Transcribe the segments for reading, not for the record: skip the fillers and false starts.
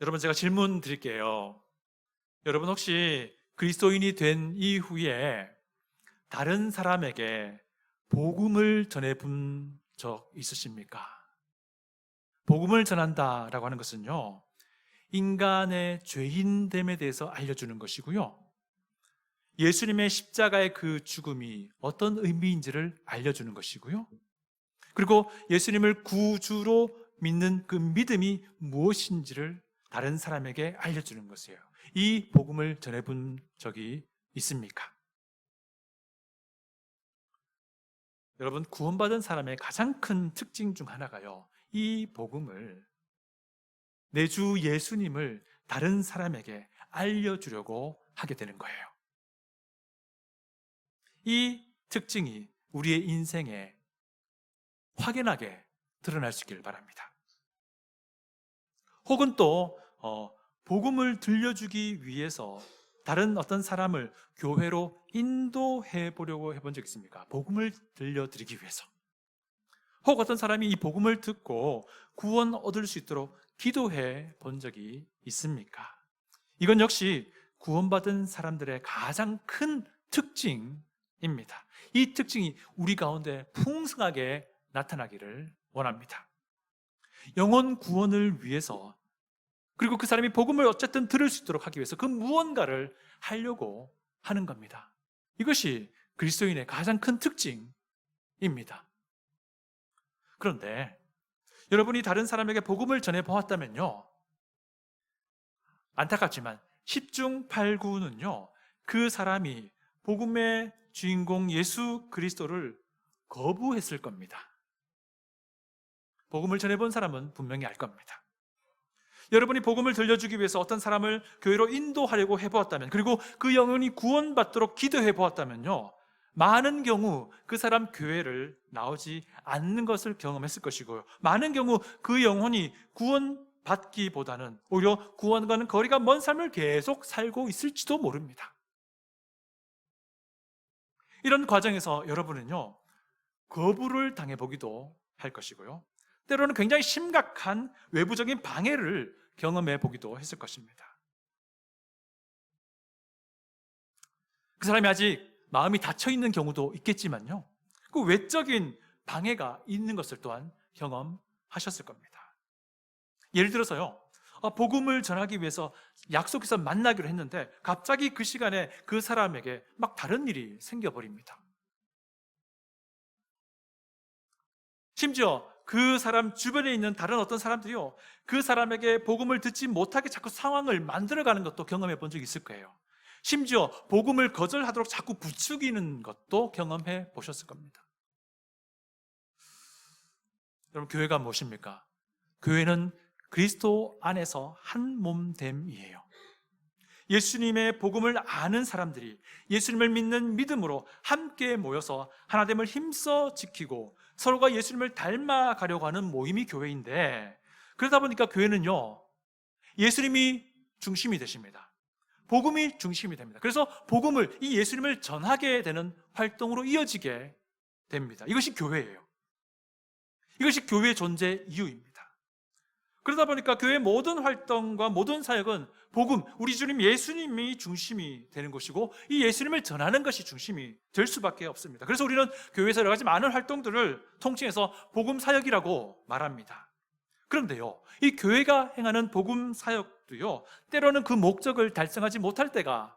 여러분, 제가 질문 드릴게요. 여러분, 혹시 그리스도인이 된 이후에 다른 사람에게 복음을 전해본 적 있으십니까? 복음을 전한다라고 하는 것은요, 인간의 죄인됨에 대해서 알려주는 것이고요, 예수님의 십자가의 그 죽음이 어떤 의미인지를 알려주는 것이고요, 그리고 예수님을 구주로 믿는 그 믿음이 무엇인지를 다른 사람에게 알려주는 것이에요. 이 복음을 전해본 적이 있습니까? 여러분, 구원받은 사람의 가장 큰 특징 중 하나가요, 이 복음을, 내 주 예수님을 다른 사람에게 알려주려고 하게 되는 거예요. 이 특징이 우리의 인생에 확연하게 드러날 수 있기를 바랍니다. 혹은 또 복음을 들려주기 위해서 다른 어떤 사람을 교회로 인도해 보려고 해본 적 있습니까? 복음을 들려드리기 위해서. 혹 어떤 사람이 이 복음을 듣고 구원 얻을 수 있도록 기도해 본 적이 있습니까? 이건 역시 구원받은 사람들의 가장 큰 특징입니다. 이 특징이 우리 가운데 풍성하게 나타나기를 원합니다. 영혼 구원을 위해서, 그리고 그 사람이 복음을 어쨌든 들을 수 있도록 하기 위해서 그 무언가를 하려고 하는 겁니다. 이것이 그리스도인의 가장 큰 특징입니다. 그런데 여러분이 다른 사람에게 복음을 전해 보았다면요, 안타깝지만 10중 8구는요, 그 사람이 복음의 주인공 예수 그리스도를 거부했을 겁니다. 복음을 전해본 사람은 분명히 알 겁니다. 여러분이 복음을 들려주기 위해서 어떤 사람을 교회로 인도하려고 해보았다면, 그리고 그 영혼이 구원받도록 기도해 보았다면요, 많은 경우 그 사람 교회를 나오지 않는 것을 경험했을 것이고요, 많은 경우 그 영혼이 구원받기보다는 오히려 구원과는 거리가 먼 삶을 계속 살고 있을지도 모릅니다. 이런 과정에서 여러분은요, 거부를 당해보기도 할 것이고요, 때로는 굉장히 심각한 외부적인 방해를 경험해 보기도 했을 것입니다. 그 사람이 아직 마음이 닫혀 있는 경우도 있겠지만요, 그 외적인 방해가 있는 것을 또한 경험하셨을 겁니다. 예를 들어서요, 복음을 전하기 위해서 약속해서 만나기로 했는데 갑자기 그 시간에 그 사람에게 막 다른 일이 생겨버립니다. 심지어 그 사람 주변에 있는 다른 어떤 사람들이요, 그 사람에게 복음을 듣지 못하게 자꾸 상황을 만들어가는 것도 경험해 본 적이 있을 거예요. 심지어 복음을 거절하도록 자꾸 부추기는 것도 경험해 보셨을 겁니다. 여러분, 교회가 무엇입니까? 교회는 그리스도 안에서 한 몸됨이에요. 예수님의 복음을 아는 사람들이 예수님을 믿는 믿음으로 함께 모여서 하나됨을 힘써 지키고 서로가 예수님을 닮아가려고 하는 모임이 교회인데, 그러다 보니까 교회는요, 예수님이 중심이 되십니다. 복음이 중심이 됩니다. 그래서 복음을, 이 예수님을 전하게 되는 활동으로 이어지게 됩니다. 이것이 교회예요. 이것이 교회의 존재 이유입니다. 그러다 보니까 교회의 모든 활동과 모든 사역은 복음, 우리 주님 예수님이 중심이 되는 것이고, 이 예수님을 전하는 것이 중심이 될 수밖에 없습니다. 그래서 우리는 교회에서 여러 가지 많은 활동들을 통칭해서 복음 사역이라고 말합니다. 그런데요, 이 교회가 행하는 복음 사역도요, 때로는 그 목적을 달성하지 못할 때가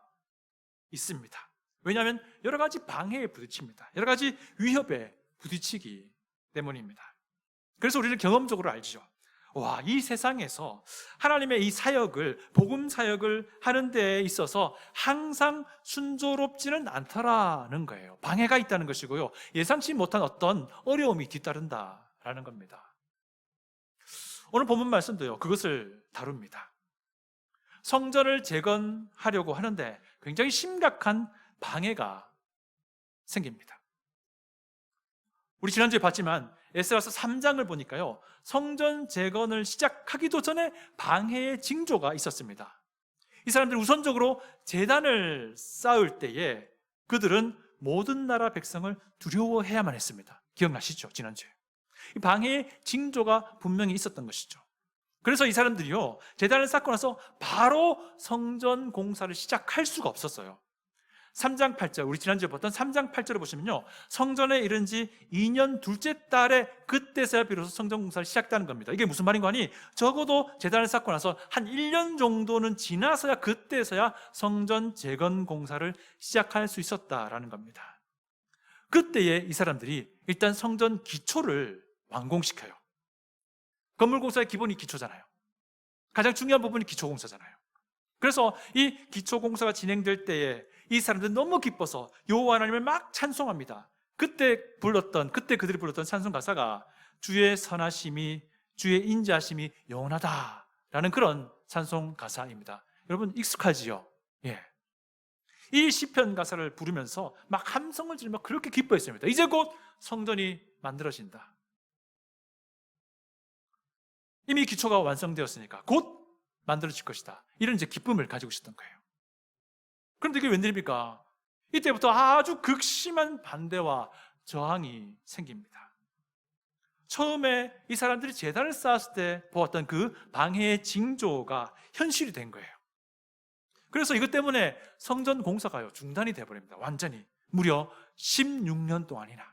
있습니다. 왜냐하면 여러 가지 방해에 부딪힙니다. 여러 가지 위협에 부딪히기 때문입니다. 그래서 우리는 경험적으로 알죠. 와, 이 세상에서 하나님의 이 사역을, 복음 사역을 하는 데에 있어서 항상 순조롭지는 않더라는 거예요. 방해가 있다는 것이고요, 예상치 못한 어떤 어려움이 뒤따른다라는 겁니다. 오늘 본문 말씀도요, 그것을 다룹니다. 성전을 재건하려고 하는데 굉장히 심각한 방해가 생깁니다. 우리 지난주에 봤지만 에스라서 3장을 보니까요, 성전 재건을 시작하기도 전에 방해의 징조가 있었습니다. 이 사람들이 우선적으로 제단을 쌓을 때에 그들은 모든 나라 백성을 두려워해야만 했습니다. 기억나시죠? 지난주에 이 방해의 징조가 분명히 있었던 것이죠. 그래서 이 사람들이요, 제단을 쌓고 나서 바로 성전 공사를 시작할 수가 없었어요. 3장 8절, 우리 지난주에 봤던 3장 8절을 보시면요, 성전에 이른 지 2년 둘째 달에 그때서야 비로소 성전 공사를 시작하는 겁니다. 이게 무슨 말인가 하니, 적어도 제단을 쌓고 나서 한 1년 정도는 지나서야, 그때서야 성전 재건 공사를 시작할 수 있었다라는 겁니다. 그때에 이 사람들이 일단 성전 기초를 완공시켜요. 건물 공사의 기본이 기초잖아요. 가장 중요한 부분이 기초 공사잖아요. 그래서 이 기초 공사가 진행될 때에 이 사람들은 너무 기뻐서 여호와 하나님을 막 찬송합니다. 그때 그들이 불렀던 찬송 가사가 주의 선하심이, 주의 인자하심이 영원하다라는 그런 찬송 가사입니다. 여러분 익숙하지요? 예. 이 시편 가사를 부르면서 막 함성을 지르며 그렇게 기뻐했습니다. 이제 곧 성전이 만들어진다. 이미 기초가 완성되었으니까 곧 만들어질 것이다. 이런 이제 기쁨을 가지고 있었던 거예요. 그런데 이게 웬일입니까? 이때부터 아주 극심한 반대와 저항이 생깁니다. 처음에 이 사람들이 제단을 쌓았을 때 보았던 그 방해의 징조가 현실이 된 거예요. 그래서 이것 때문에 성전 공사가요, 중단이 되어버립니다. 완전히. 무려 16년 동안이나.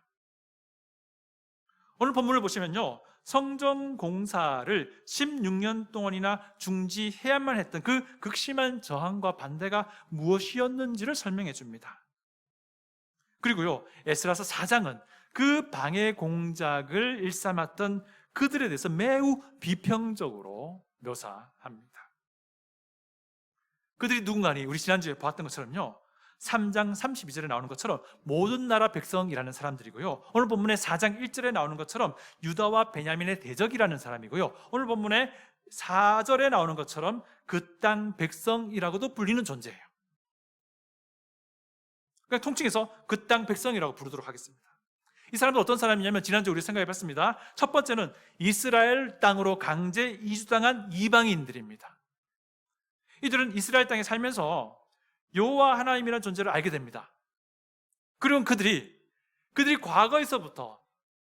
오늘 본문을 보시면요, 성전 공사를 16년 동안이나 중지해야만 했던 그 극심한 저항과 반대가 무엇이었는지를 설명해 줍니다. 그리고요, 에스라서 4장은 그 방해 공작을 일삼았던 그들에 대해서 매우 비평적으로 묘사합니다. 그들이 누군가니 우리 지난주에 보았던 것처럼요, 3장 32절에 나오는 것처럼 모든 나라 백성이라는 사람들이고요, 오늘 본문의 4장 1절에 나오는 것처럼 유다와 베냐민의 대적이라는 사람이고요, 오늘 본문의 4절에 나오는 것처럼 그 땅 백성이라고도 불리는 존재예요. 그러니까 통칭해서 그 땅 백성이라고 부르도록 하겠습니다. 이 사람은 어떤 사람이냐면, 지난주에 우리 생각해봤습니다. 첫 번째는 이스라엘 땅으로 강제 이주당한 이방인들입니다. 이들은 이스라엘 땅에 살면서 여호와 하나님이라는 존재를 알게 됩니다. 그리고 그들이 과거에서부터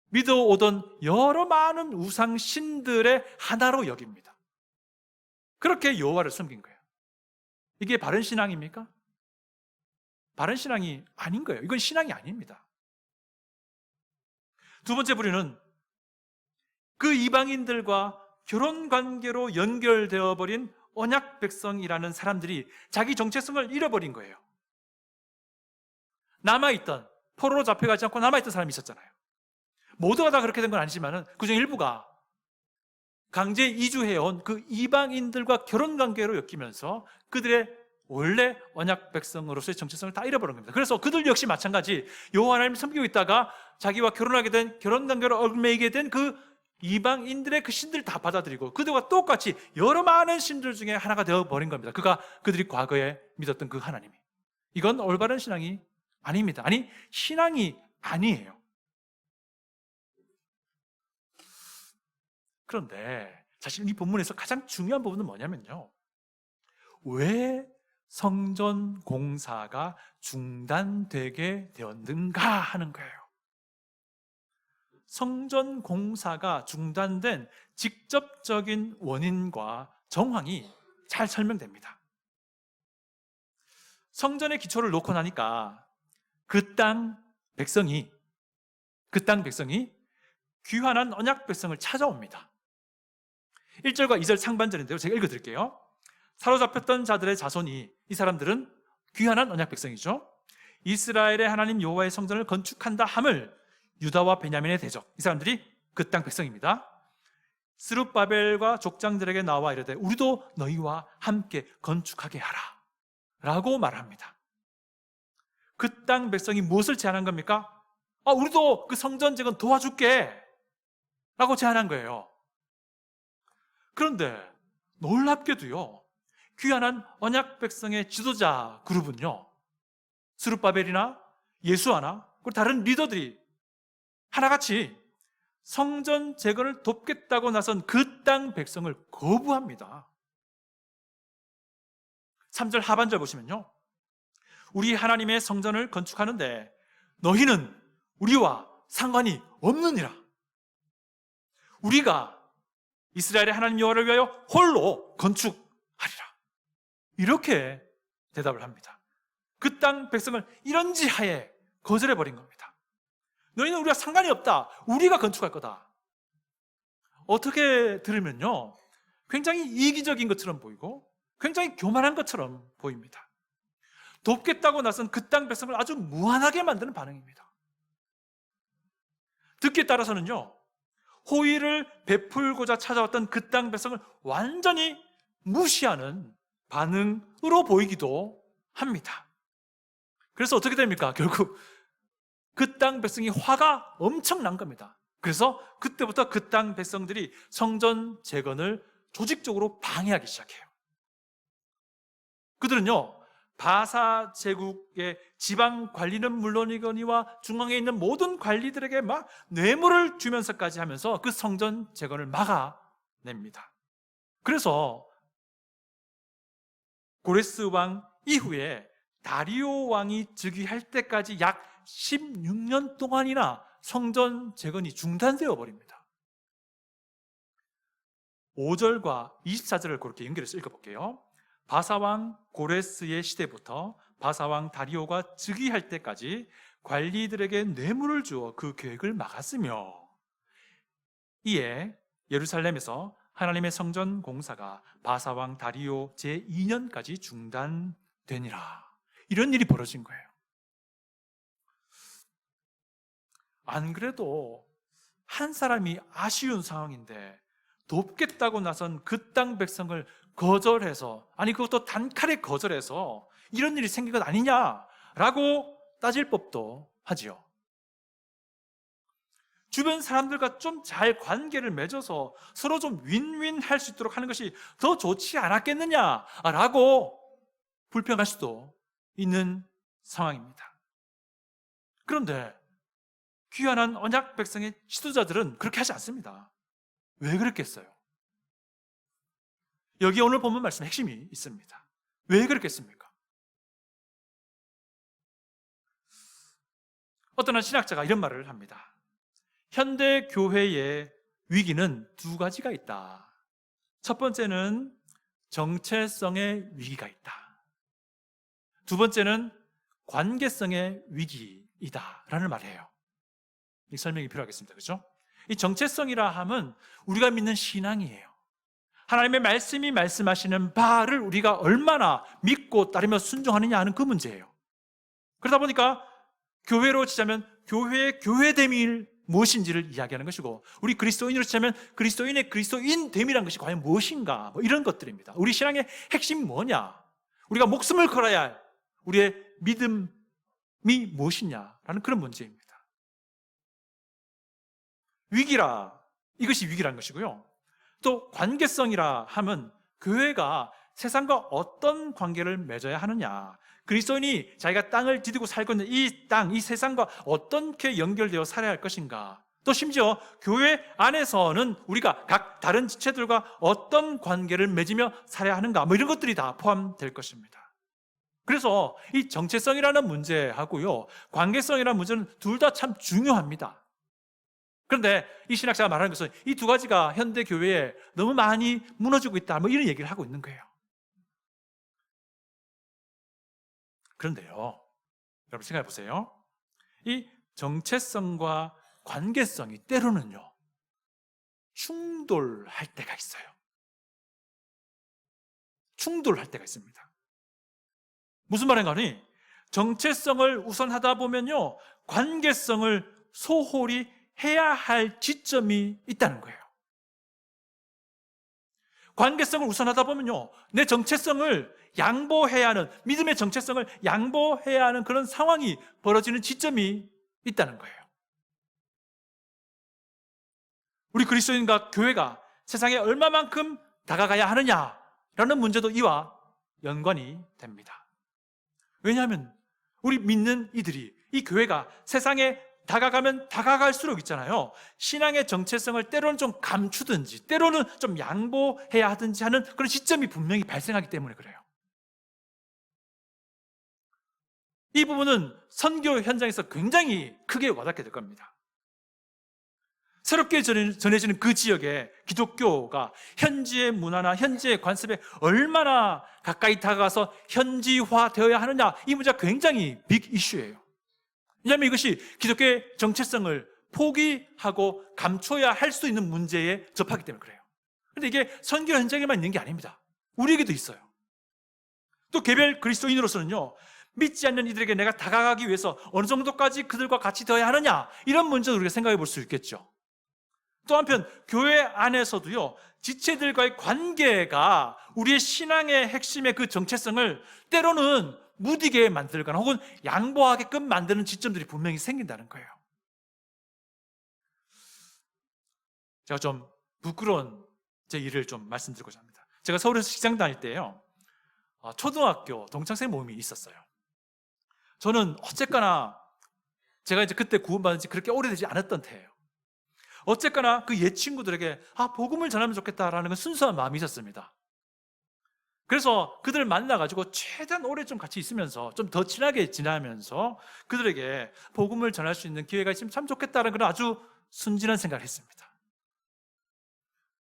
믿어오던 여러 많은 우상 신들의 하나로 여깁니다. 그렇게 여호와를 섬긴 거예요. 이게 바른 신앙입니까? 바른 신앙이 아닌 거예요. 이건 신앙이 아닙니다. 두 번째 부류는 그 이방인들과 결혼 관계로 연결되어 버린 언약 백성이라는 사람들이 자기 정체성을 잃어버린 거예요. 남아있던, 포로로 잡혀가지 않고 남아있던 사람이 있었잖아요. 모두가 다 그렇게 된 건 아니지만 그중 일부가 강제 이주해온 그 이방인들과 결혼 관계로 엮이면서 그들의 원래 언약 백성으로서의 정체성을 다 잃어버린 겁니다. 그래서 그들 역시 마찬가지, 여호와 하나님을 섬기고 있다가 자기와 결혼하게 된, 결혼 관계로 얽매이게 된 그 이방인들의 그 신들을 다 받아들이고 그들과 똑같이 여러 많은 신들 중에 하나가 되어버린 겁니다. 그들이 과거에 믿었던 그 하나님이. 이건 올바른 신앙이 아닙니다. 아니, 신앙이 아니에요. 그런데 사실 이 본문에서 가장 중요한 부분은 뭐냐면요, 왜 성전 공사가 중단되게 되었는가 하는 거예요. 성전 공사가 중단된 직접적인 원인과 정황이 잘 설명됩니다. 성전의 기초를 놓고 나니까 그 땅 백성이 귀환한 언약 백성을 찾아옵니다. 1절과 2절 상반절인데요, 제가 읽어드릴게요. 사로잡혔던 자들의 자손이, 이 사람들은 귀환한 언약 백성이죠. 이스라엘의 하나님 여호와의 성전을 건축한다 함을 유다와 베냐민의 대적, 이 사람들이 그 땅 백성입니다. 스룹바벨과 족장들에게 나와 이르되 우리도 너희와 함께 건축하게 하라 라고 말합니다. 그 땅 백성이 무엇을 제안한 겁니까? 우리도 그 성전 재건 도와줄게 라고 제안한 거예요. 그런데 놀랍게도요, 귀환한 언약 백성의 지도자 그룹은요, 스룹바벨이나 예수아나 그리고 다른 리더들이 하나같이 성전 재건을 돕겠다고 나선 그 땅 백성을 거부합니다. 3절 하반절 보시면요, 우리 하나님의 성전을 건축하는데 너희는 우리와 상관이 없느니라. 우리가 이스라엘의 하나님 여호와를 위하여 홀로 건축하리라. 이렇게 대답을 합니다. 그 땅 백성을 이런지 하에 거절해버린 겁니다. 너희는 우리가 상관이 없다. 우리가 건축할 거다. 어떻게 들으면요, 굉장히 이기적인 것처럼 보이고 굉장히 교만한 것처럼 보입니다. 돕겠다고 나선 그 땅 백성을 아주 무한하게 만드는 반응입니다. 듣기에 따라서는요, 호의를 베풀고자 찾아왔던 그 땅 백성을 완전히 무시하는 반응으로 보이기도 합니다. 그래서 어떻게 됩니까? 결국 그 땅 백성이 화가 엄청난 겁니다. 그래서 그때부터 그 땅 백성들이 성전 재건을 조직적으로 방해하기 시작해요. 그들은요, 바사 제국의 지방 관리는 물론이거니와 중앙에 있는 모든 관리들에게 막 뇌물을 주면서까지 하면서 그 성전 재건을 막아냅니다. 그래서 고레스 왕 이후에 다리오 왕이 즉위할 때까지 약 16년 동안이나 성전 재건이 중단되어 버립니다. 5절과 24절을 그렇게 연결해서 읽어볼게요. 바사왕 고레스의 시대부터 바사왕 다리오가 즉위할 때까지 관리들에게 뇌물을 주어 그 계획을 막았으며, 이에 예루살렘에서 하나님의 성전 공사가 바사왕 다리오 제2년까지 중단되니라. 이런 일이 벌어진 거예요. 안 그래도 한 사람이 아쉬운 상황인데 돕겠다고 나선 그 땅 백성을 거절해서, 아니 그것도 단칼에 거절해서 이런 일이 생긴 것 아니냐라고 따질 법도 하지요. 주변 사람들과 좀 잘 관계를 맺어서 서로 좀 윈윈 할 수 있도록 하는 것이 더 좋지 않았겠느냐라고 불평할 수도 있는 상황입니다. 그런데 귀환한 언약 백성의 지도자들은 그렇게 하지 않습니다. 왜 그랬겠어요? 여기 오늘 본문 말씀에 핵심이 있습니다. 왜 그랬겠습니까? 어떤 한 신학자가 이런 말을 합니다. 현대 교회의 위기는 두 가지가 있다. 첫 번째는 정체성의 위기가 있다. 두 번째는 관계성의 위기이다 라는 말이에요. 이 설명이 필요하겠습니다. 그렇죠? 이 정체성이라 함은 우리가 믿는 신앙이에요. 하나님의 말씀이 말씀하시는 바를 우리가 얼마나 믿고 따르며 순종하느냐 하는 그 문제예요. 그러다 보니까 교회로 치자면 교회의 교회됨이 무엇인지를 이야기하는 것이고, 우리 그리스도인으로 치자면 그리스도인의 그리스도인됨이라는 것이 과연 무엇인가, 뭐 이런 것들입니다. 우리 신앙의 핵심이 뭐냐, 우리가 목숨을 걸어야 할 우리의 믿음이 무엇이냐라는 그런 문제입니다. 위기라, 이것이 위기라는 것이고요. 또 관계성이라 함은 교회가 세상과 어떤 관계를 맺어야 하느냐, 그리스도인이 자기가 땅을 디디고 살고 있는 이 땅, 이 세상과 어떻게 연결되어 살아야 할 것인가, 또 심지어 교회 안에서는 우리가 각 다른 지체들과 어떤 관계를 맺으며 살아야 하는가, 뭐 이런 것들이 다 포함될 것입니다. 그래서 이 정체성이라는 문제하고요, 관계성이라는 문제는 둘 다 참 중요합니다. 그런데 이 신학자가 말하는 것은 이 두 가지가 현대 교회에 너무 많이 무너지고 있다, 뭐 이런 얘기를 하고 있는 거예요. 그런데요, 여러분 생각해 보세요. 이 정체성과 관계성이 때로는요, 충돌할 때가 있어요. 충돌할 때가 있습니다. 무슨 말인가 하니, 정체성을 우선하다 보면요, 관계성을 소홀히 해야 할 지점이 있다는 거예요. 관계성을 우선하다 보면요, 내 정체성을 양보해야 하는, 믿음의 정체성을 양보해야 하는 그런 상황이 벌어지는 지점이 있다는 거예요. 우리 그리스도인과 교회가 세상에 얼마만큼 다가가야 하느냐라는 문제도 이와 연관이 됩니다. 왜냐하면 우리 믿는 이들이, 이 교회가 세상에 다가가면 다가갈수록 있잖아요, 신앙의 정체성을 때로는 좀 감추든지 때로는 좀 양보해야 하든지 하는 그런 시점이 분명히 발생하기 때문에 그래요. 이 부분은 선교 현장에서 굉장히 크게 와닿게 될 겁니다. 새롭게 전해지는 그 지역에 기독교가 현지의 문화나 현지의 관습에 얼마나 가까이 다가가서 현지화되어야 하느냐, 이 문제가 굉장히 빅 이슈예요. 왜냐하면 이것이 기독교의 정체성을 포기하고 감춰야 할 수 있는 문제에 접하기 때문에 그래요. 그런데 이게 선교 현장에만 있는 게 아닙니다. 우리에게도 있어요. 또 개별 그리스도인으로서는요, 믿지 않는 이들에게 내가 다가가기 위해서 어느 정도까지 그들과 같이 되어야 하느냐, 이런 문제도 우리가 생각해 볼 수 있겠죠. 또 한편 교회 안에서도요, 지체들과의 관계가 우리의 신앙의 핵심의 그 정체성을 때로는 무디게 만들거나 혹은 양보하게끔 만드는 지점들이 분명히 생긴다는 거예요. 제가 좀 부끄러운 제 일을 좀 말씀드리고자 합니다. 제가 서울에서 직장 다닐 때요, 초등학교 동창생 모임이 있었어요. 저는 어쨌거나 제가 이제 그때 구원받은 지 그렇게 오래되지 않았던 때예요. 어쨌거나 그 옛 친구들에게 복음을 전하면 좋겠다라는 건 순수한 마음이 있었습니다. 그래서 그들을 만나가지고 최대한 오래 좀 같이 있으면서 좀 더 친하게 지내면서 그들에게 복음을 전할 수 있는 기회가 있으면 참 좋겠다는 그런 아주 순진한 생각을 했습니다.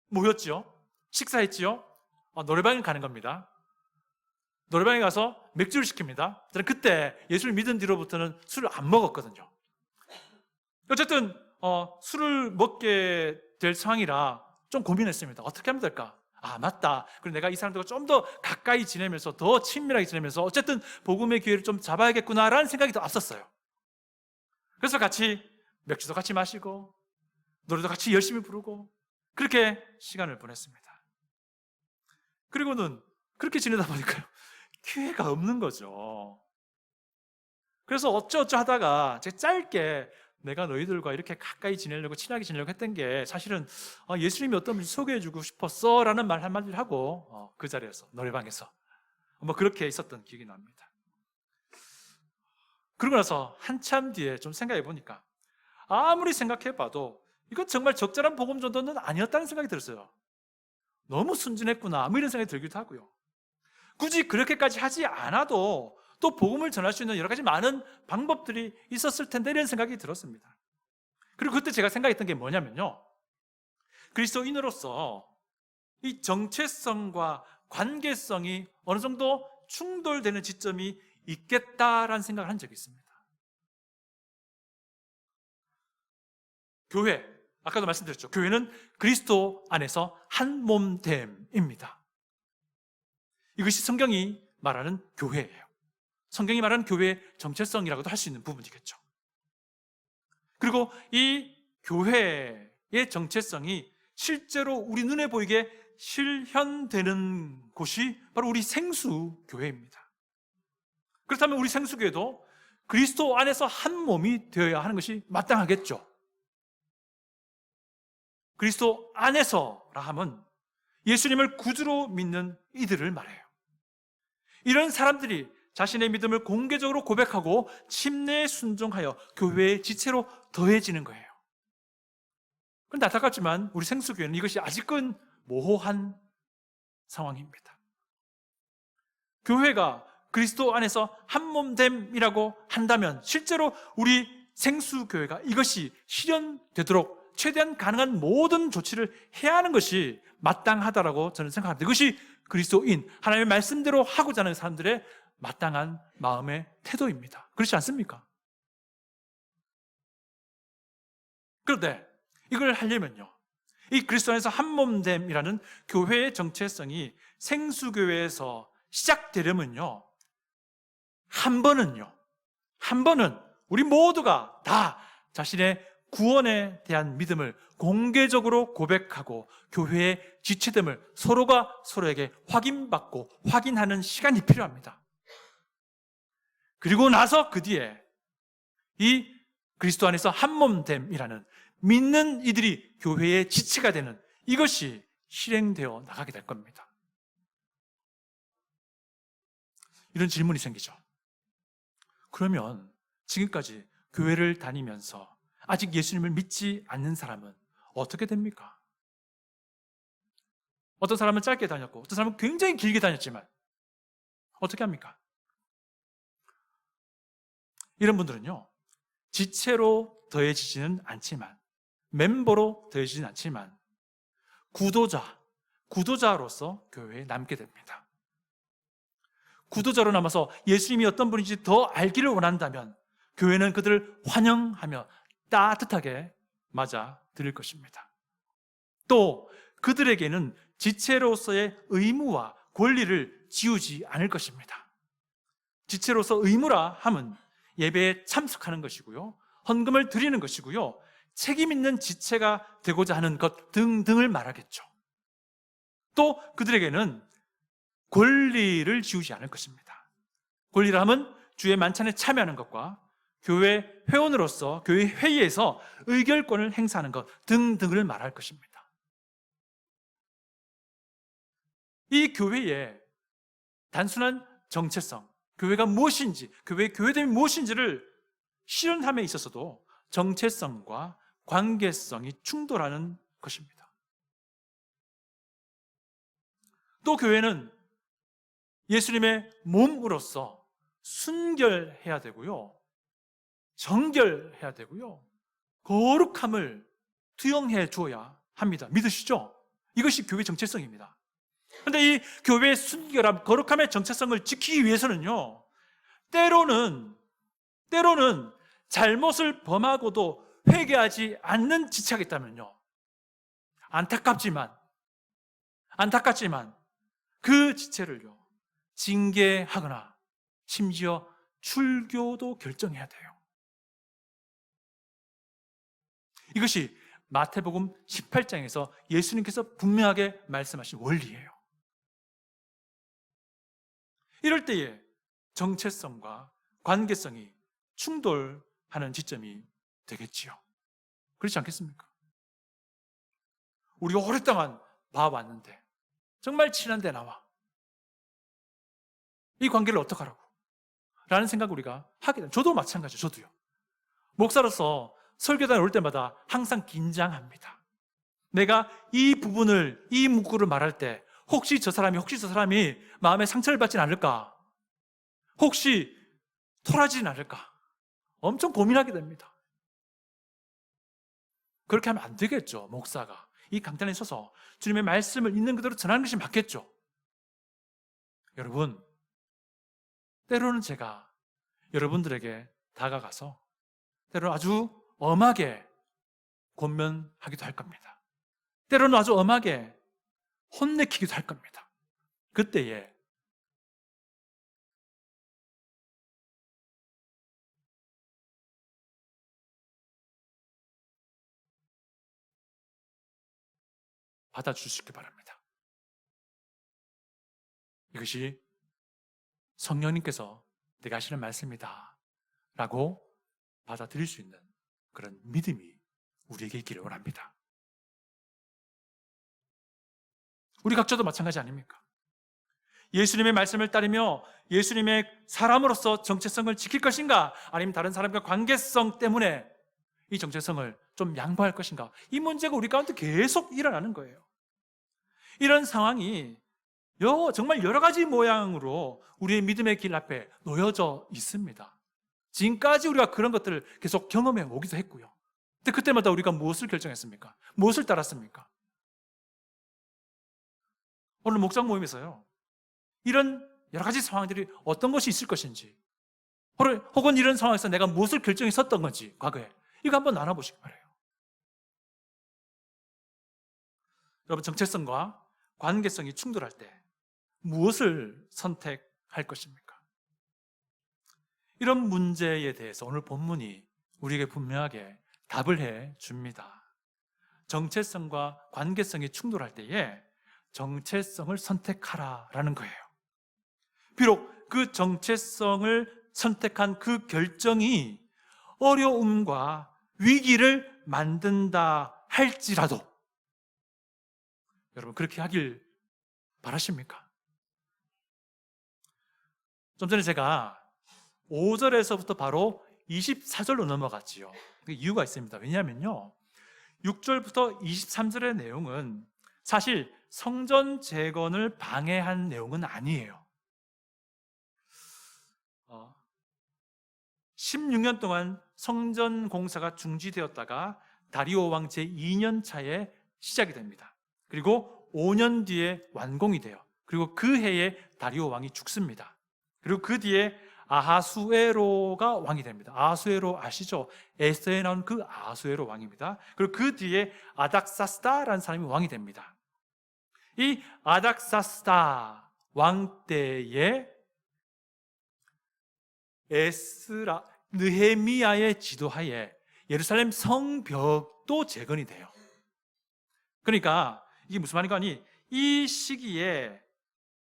모였죠. 식사했지요. 노래방에 가는 겁니다. 노래방에 가서 맥주를 시킵니다. 저는 그때 예수를 믿은 뒤로부터는 술을 안 먹었거든요. 어쨌든 술을 먹게 될 상황이라 좀 고민했습니다. 어떻게 하면 될까? 맞다. 그리고 내가 이 사람들과 좀 더 가까이 지내면서 더 친밀하게 지내면서 어쨌든 복음의 기회를 좀 잡아야겠구나라는 생각이 더 앞섰어요. 그래서 같이 맥주도 같이 마시고 노래도 같이 열심히 부르고 그렇게 시간을 보냈습니다. 그리고는 그렇게 지내다 보니까요, 기회가 없는 거죠. 그래서 어쩌어쩌 하다가 제가 짧게 내가 너희들과 이렇게 가까이 지내려고 친하게 지내려고 했던 게 사실은 예수님이 어떤 분인지 소개해주고 싶었어 라는 말 한마디를 하고 그 자리에서 노래방에서 그렇게 있었던 기억이 납니다. 그러고 나서 한참 뒤에 좀 생각해 보니까 아무리 생각해 봐도 이건 정말 적절한 복음 전도는 아니었다는 생각이 들었어요. 너무 순진했구나 이런 생각이 들기도 하고요. 굳이 그렇게까지 하지 않아도 또 복음을 전할 수 있는 여러 가지 많은 방법들이 있었을 텐데 이런 생각이 들었습니다. 그리고 그때 제가 생각했던 게 뭐냐면요, 그리스도인으로서 이 정체성과 관계성이 어느 정도 충돌되는 지점이 있겠다라는 생각을 한 적이 있습니다. 교회, 아까도 말씀드렸죠. 교회는 그리스도 안에서 한 몸됨입니다. 이것이 성경이 말하는 교회예요. 성경이 말하는 교회의 정체성이라고도 할 수 있는 부분이겠죠. 그리고 이 교회의 정체성이 실제로 우리 눈에 보이게 실현되는 곳이 바로 우리 생수교회입니다. 그렇다면 우리 생수교회도 그리스도 안에서 한 몸이 되어야 하는 것이 마땅하겠죠. 그리스도 안에서라 함은 예수님을 구주로 믿는 이들을 말해요. 이런 사람들이 자신의 믿음을 공개적으로 고백하고 침례에 순종하여 교회의 지체로 더해지는 거예요. 그런데 안타깝지만 우리 생수교회는 이것이 아직은 모호한 상황입니다. 교회가 그리스도 안에서 한몸됨이라고 한다면 실제로 우리 생수교회가 이것이 실현되도록 최대한 가능한 모든 조치를 해야 하는 것이 마땅하다라고 저는 생각합니다. 이것이 그리스도인, 하나님의 말씀대로 하고자 하는 사람들의 마땅한 마음의 태도입니다. 그렇지 않습니까? 그런데 이걸 하려면요, 이 그리스도 안에서 한몸됨이라는 교회의 정체성이 생수교회에서 시작되려면요, 한 번은 우리 모두가 다 자신의 구원에 대한 믿음을 공개적으로 고백하고 교회의 지체됨을 서로가 서로에게 확인받고 확인하는 시간이 필요합니다. 그리고 나서 그 뒤에 이 그리스도 안에서 한몸됨이라는 믿는 이들이 교회의 지체가 되는 이것이 실행되어 나가게 될 겁니다. 이런 질문이 생기죠. 그러면 지금까지 교회를 다니면서 아직 예수님을 믿지 않는 사람은 어떻게 됩니까? 어떤 사람은 짧게 다녔고 어떤 사람은 굉장히 길게 다녔지만 어떻게 합니까? 이런 분들은요, 지체로 더해지지는 않지만 멤버로 되지는 않지만 구도자로서 교회에 남게 됩니다. 구도자로 남아서 예수님이 어떤 분인지 더 알기를 원한다면 교회는 그들을 환영하며 따뜻하게 맞아 드릴 것입니다. 또 그들에게는 지체로서의 의무와 권리를 지우지 않을 것입니다. 지체로서 의무라 함은 예배에 참석하는 것이고요, 헌금을 드리는 것이고요, 책임 있는 지체가 되고자 하는 것 등등을 말하겠죠. 또 그들에게는 권리를 지우지 않을 것입니다. 권리라 함은 주의 만찬에 참여하는 것과 교회 회원으로서 교회 회의에서 의결권을 행사하는 것 등등을 말할 것입니다. 이 교회의 단순한 정체성, 교회가 무엇인지, 교회됨이 무엇인지를 실현함에 있어서도 정체성과 관계성이 충돌하는 것입니다. 또 교회는 예수님의 몸으로서 순결해야 되고요, 정결해야 되고요, 거룩함을 투영해 주어야 합니다. 믿으시죠? 이것이 교회 정체성입니다. 그런데 이 교회의 순결함, 거룩함의 정체성을 지키기 위해서는요, 때로는 잘못을 범하고도 회개하지 않는 지체가 있다면요, 안타깝지만 그 지체를요 징계하거나 심지어 출교도 결정해야 돼요. 이것이 마태복음 18장에서 예수님께서 분명하게 말씀하신 원리예요. 이럴 때에 정체성과 관계성이 충돌하는 지점이 되겠지요. 그렇지 않겠습니까? 우리가 오랫동안 봐왔는데 정말 친한데 나와 이 관계를 어떡하라고 라는 생각을 우리가 하게 됩니다. 저도 마찬가지죠. 저도요. 목사로서 설교단에 올 때마다 항상 긴장합니다. 내가 이 문구를 말할 때 혹시 저 사람이 마음에 상처를 받진 않을까? 혹시 토라지진 않을까? 엄청 고민하게 됩니다. 그렇게 하면 안 되겠죠. 목사가 이 강단에 서서 주님의 말씀을 있는 그대로 전하는 것이 맞겠죠. 여러분, 때로는 제가 여러분들에게 다가가서 때로는 아주 엄하게 권면하기도 할 겁니다. 때로는 아주 엄하게 혼내키기도 할 겁니다. 그때에 받아주시기 바랍니다. 이것이 성령님께서 내가 하시는 말씀이다 라고 받아들일 수 있는 그런 믿음이 우리에게 있기를 원합니다. 우리 각자도 마찬가지 아닙니까? 예수님의 말씀을 따르며 예수님의 사람으로서 정체성을 지킬 것인가, 아니면 다른 사람과 관계성 때문에 이 정체성을 좀 양보할 것인가, 이 문제가 우리 가운데 계속 일어나는 거예요. 이런 상황이 정말 여러 가지 모양으로 우리의 믿음의 길 앞에 놓여져 있습니다. 지금까지 우리가 그런 것들을 계속 경험해 오기도 했고요. 근데 그때마다 우리가 무엇을 결정했습니까? 무엇을 따랐습니까? 오늘 목장 모임에서요, 이런 여러 가지 상황들이 어떤 것이 있을 것인지, 혹은 이런 상황에서 내가 무엇을 결정했었던 건지, 과거에 이거 한번 나눠보시기 바라요. 여러분, 정체성과 관계성이 충돌할 때 무엇을 선택할 것입니까? 이런 문제에 대해서 오늘 본문이 우리에게 분명하게 답을 해 줍니다. 정체성과 관계성이 충돌할 때에 정체성을 선택하라라는 거예요. 비록 그 정체성을 선택한 그 결정이 어려움과 위기를 만든다 할지라도 여러분, 그렇게 하길 바라십니까? 좀 전에 제가 5절에서부터 바로 24절로 넘어갔지요. 그 이유가 있습니다. 왜냐하면요, 6절부터 23절의 내용은 사실 성전 재건을 방해한 내용은 아니에요. 16년 동안 성전 공사가 중지되었다가 다리오 왕 제2년 차에 시작이 됩니다. 그리고 5년 뒤에 완공이 돼요. 그리고 그 해에 다리오 왕이 죽습니다. 그리고 그 뒤에 아하수에로가 왕이 됩니다. 아하수에로 아시죠? 에스더에 나온 그 아하수에로 왕입니다. 그리고 그 뒤에 아닥사스다라는 사람이 왕이 됩니다. 이 아닥사스다 왕 때에 에스라, 느헤미야의 지도하에 예루살렘 성벽도 재건이 돼요. 그러니까 이게 무슨 말인가 하니, 이 시기에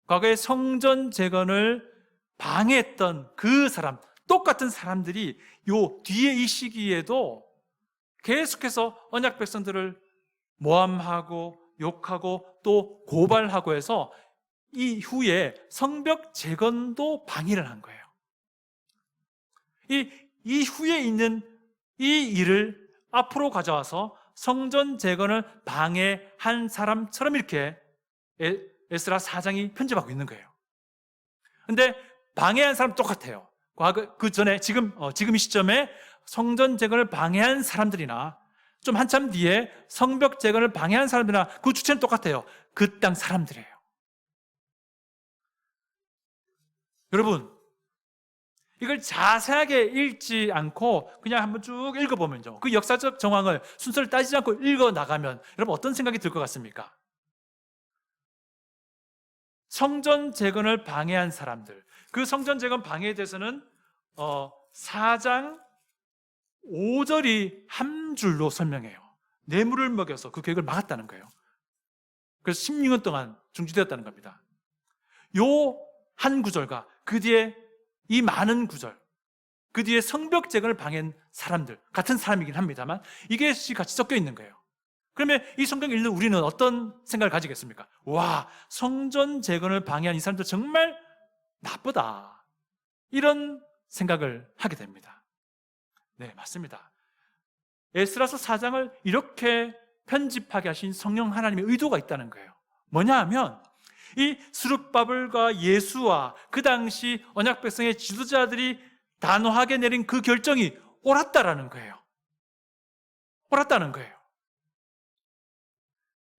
과거에 성전 재건을 방해했던 그 사람, 똑같은 사람들이 요 뒤에 이 시기에도 계속해서 언약 백성들을 모함하고 욕하고 또 고발하고 해서 이후에 성벽 재건도 방해를 한 거예요. 이 후에 있는 이 일을 앞으로 가져와서 성전 재건을 방해한 사람처럼 이렇게 에스라 4장이 편집하고 있는 거예요. 근데 방해한 사람 똑같아요. 과거 그 전에 지금 이 시점에 성전 재건을 방해한 사람들이나 좀 한참 뒤에 성벽 재건을 방해한 사람들이나 그 주체는 똑같아요. 그 땅 사람들이에요. 여러분, 이걸 자세하게 읽지 않고 그냥 한번 쭉 읽어보면요, 그 역사적 정황을 순서를 따지지 않고 읽어나가면 여러분 어떤 생각이 들 것 같습니까? 성전 재건을 방해한 사람들, 그 성전 재건 방해에 대해서는 4장 5절이 한 줄로 설명해요. 뇌물을 먹여서 그 계획을 막았다는 거예요. 그래서 16년 동안 중지되었다는 겁니다. 요 한 구절과 그 뒤에 이 많은 구절, 그 뒤에 성벽 재건을 방해한 사람들, 같은 사람이긴 합니다만 이게 같이 섞여 있는 거예요. 그러면 이 성경 읽는 우리는 어떤 생각을 가지겠습니까? 와, 성전 재건을 방해한 이 사람들 정말 나쁘다, 이런 생각을 하게 됩니다. 네, 맞습니다. 에스라서 4장을 이렇게 편집하게 하신 성령 하나님의 의도가 있다는 거예요. 뭐냐 하면 이 스룹바벨과 예수와 그 당시 언약 백성의 지도자들이 단호하게 내린 그 결정이 옳았다라는 거예요. 옳았다는 거예요.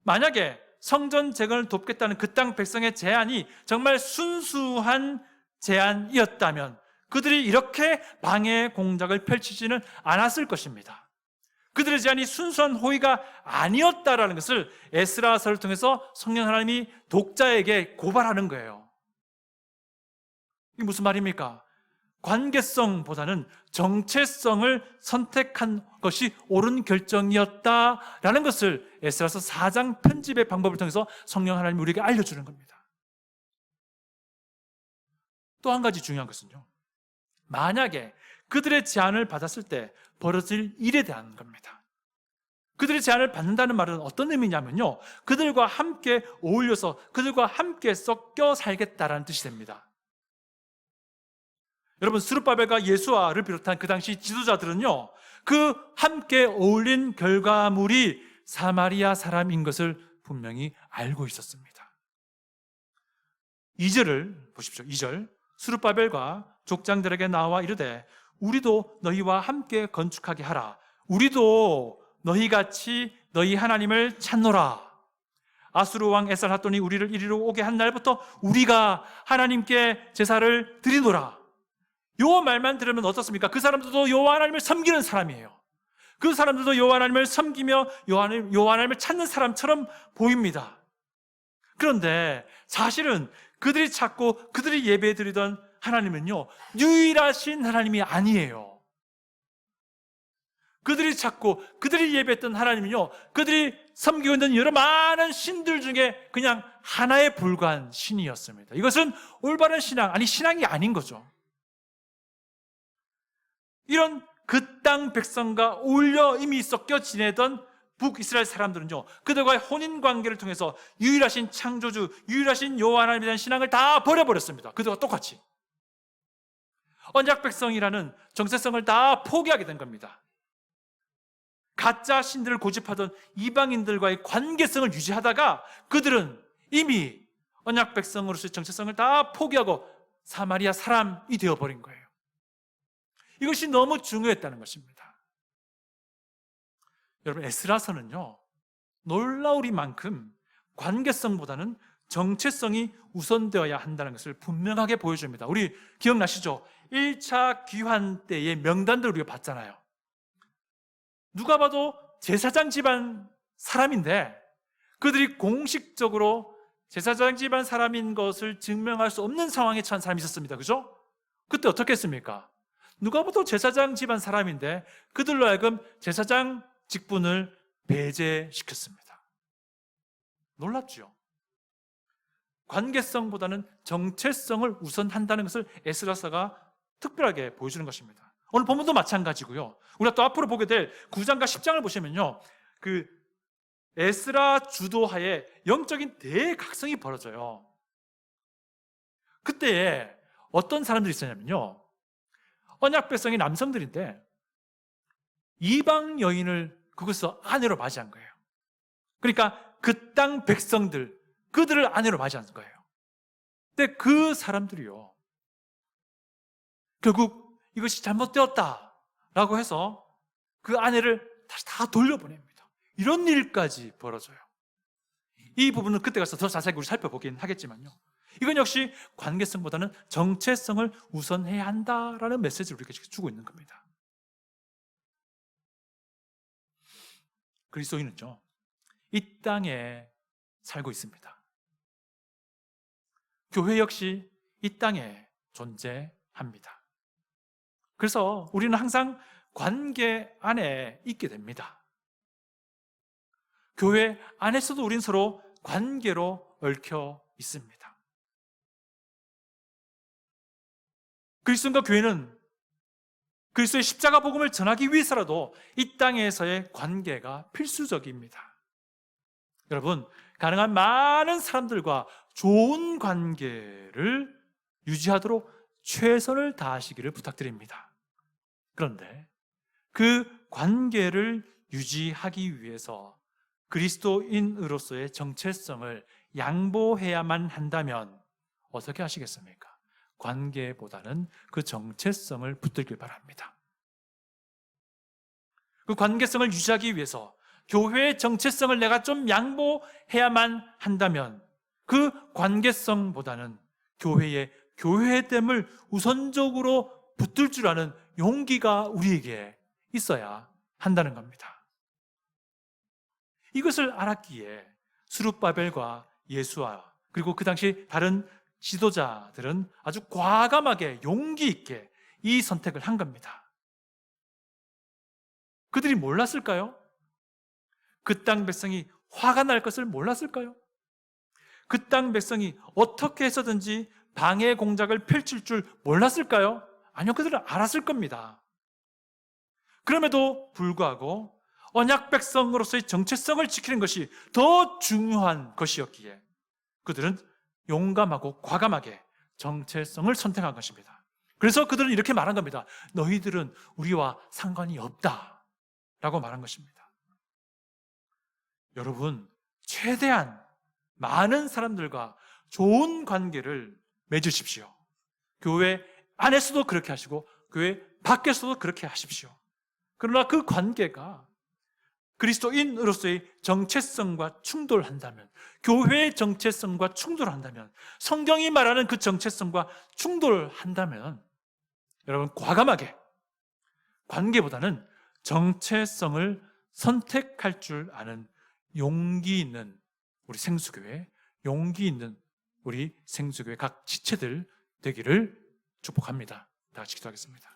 만약에 성전 재건을 돕겠다는 그 땅 백성의 제안이 정말 순수한 제안이었다면 그들이 이렇게 방해 공작을 펼치지는 않았을 것입니다. 그들의 제안이 순수한 호의가 아니었다라는 것을 에스라서를 통해서 성령 하나님이 독자에게 고발하는 거예요. 이게 무슨 말입니까? 관계성보다는 정체성을 선택한 것이 옳은 결정이었다라는 것을 에스라서 4장 편집의 방법을 통해서 성령 하나님이 우리에게 알려주는 겁니다. 또 한 가지 중요한 것은요, 만약에 그들의 제안을 받았을 때 벌어질 일에 대한 겁니다. 그들의 제안을 받는다는 말은 어떤 의미냐면요, 그들과 함께 어울려서 그들과 함께 섞여 살겠다라는 뜻이 됩니다. 여러분, 스룹바벨과 예수아를 비롯한 그 당시 지도자들은요, 그 함께 어울린 결과물이 사마리아 사람인 것을 분명히 알고 있었습니다. 2절을 보십시오. 2절, 스룹바벨과 족장들에게 나와 이르되 우리도 너희와 함께 건축하게 하라. 우리도 너희같이 너희 하나님을 찾노라. 아수르 왕 에살핫돈이 우리를 이리로 오게 한 날부터 우리가 하나님께 제사를 드리노라. 요 말만 들으면 어떻습니까? 그 사람들도 여호와 하나님을 섬기는 사람이에요. 그 사람들도 여호와 하나님을 섬기며 여호와 하나님을 찾는 사람처럼 보입니다. 그런데 사실은 그들이 찾고 그들이 예배드리던 하나님은요, 유일하신 하나님이 아니에요. 그들이 찾고 그들이 예배했던 하나님은요, 그들이 섬기고 있는 여러 많은 신들 중에 그냥 하나에 불과한 신이었습니다. 이것은 올바른 신앙, 신앙이 아닌 거죠. 이런 그 땅 백성과 어울려 이미 섞여 지내던 북이스라엘 사람들은요, 그들과의 혼인관계를 통해서 유일하신 창조주, 유일하신 여호와 하나님에 대한 신앙을 다 버려버렸습니다. 그들과 똑같이 언약 백성이라는 정체성을 다 포기하게 된 겁니다. 가짜 신들을 고집하던 이방인들과의 관계성을 유지하다가 그들은 이미 언약 백성으로서의 정체성을 다 포기하고 사마리아 사람이 되어버린 거예요. 이것이 너무 중요했다는 것입니다. 여러분, 에스라서는요, 놀라우리만큼 관계성보다는 정체성이 우선되어야 한다는 것을 분명하게 보여줍니다. 우리 기억나시죠? 1차 귀환 때의 명단들 우리가 봤잖아요. 누가 봐도 제사장 집안 사람인데 그들이 공식적으로 제사장 집안 사람인 것을 증명할 수 없는 상황에 처한 사람이 있었습니다. 그죠? 그때 어떻게 했습니까? 누가 봐도 제사장 집안 사람인데 그들로 하여금 제사장 직분을 배제시켰습니다. 놀랍죠? 관계성보다는 정체성을 우선한다는 것을 에스라서가 특별하게 보여주는 것입니다. 오늘 본문도 마찬가지고요. 우리가 또 앞으로 보게 될 9장과 10장을 보시면요, 그 에스라 주도하에 영적인 대각성이 벌어져요. 그때에 어떤 사람들이 있었냐면요, 언약 백성이 남성들인데 이방 여인을 그것을 아내로 맞이한 거예요. 그러니까 그 땅 백성들, 그들을 아내로 맞이한 거예요. 근데 그 사람들이요, 결국 이것이 잘못되었다라고 해서 그 아내를 다시 다 돌려보냅니다. 이런 일까지 벌어져요. 이 부분은 그때 가서 더 자세히 우리 살펴보긴 하겠지만요, 이건 역시 관계성보다는 정체성을 우선해야 한다라는 메시지를 우리에게 주고 있는 겁니다. 그리스도인은요, 이 땅에 살고 있습니다. 교회 역시 이 땅에 존재합니다. 그래서 우리는 항상 관계 안에 있게 됩니다. 교회 안에서도 우린 서로 관계로 얽혀 있습니다. 그리스도인과 교회는 그리스도의 십자가 복음을 전하기 위해서라도 이 땅에서의 관계가 필수적입니다. 여러분, 가능한 많은 사람들과 좋은 관계를 유지하도록 최선을 다하시기를 부탁드립니다. 그런데 그 관계를 유지하기 위해서 그리스도인으로서의 정체성을 양보해야만 한다면 어떻게 하시겠습니까? 관계보다는 그 정체성을 붙들길 바랍니다. 그 관계성을 유지하기 위해서 교회의 정체성을 내가 좀 양보해야만 한다면 그 관계성보다는 교회의 교회됨을 우선적으로 붙들 줄 아는 용기가 우리에게 있어야 한다는 겁니다. 이것을 알았기에 스룹바벨과 예수와 그리고 그 당시 다른 지도자들은 아주 과감하게 용기 있게 이 선택을 한 겁니다. 그들이 몰랐을까요? 그 땅 백성이 화가 날 것을 몰랐을까요? 그 땅 백성이 어떻게 해서든지 방해 공작을 펼칠 줄 몰랐을까요? 아니요, 그들은 알았을 겁니다. 그럼에도 불구하고 언약 백성으로서의 정체성을 지키는 것이 더 중요한 것이었기에 그들은 용감하고 과감하게 정체성을 선택한 것입니다. 그래서 그들은 이렇게 말한 겁니다. 너희들은 우리와 상관이 없다 라고 말한 것입니다. 여러분, 최대한 많은 사람들과 좋은 관계를 맺으십시오. 교회 안에서도 그렇게 하시고 교회 밖에서도 그렇게 하십시오. 그러나 그 관계가 그리스도인으로서의 정체성과 충돌한다면, 교회의 정체성과 충돌한다면, 성경이 말하는 그 정체성과 충돌한다면 여러분, 과감하게 관계보다는 정체성을 선택할 줄 아는 용기 있는 우리 생수교회, 용기 있는 우리 생수교회 각 지체들 되기를 축복합니다. 다 같이 기도하겠습니다.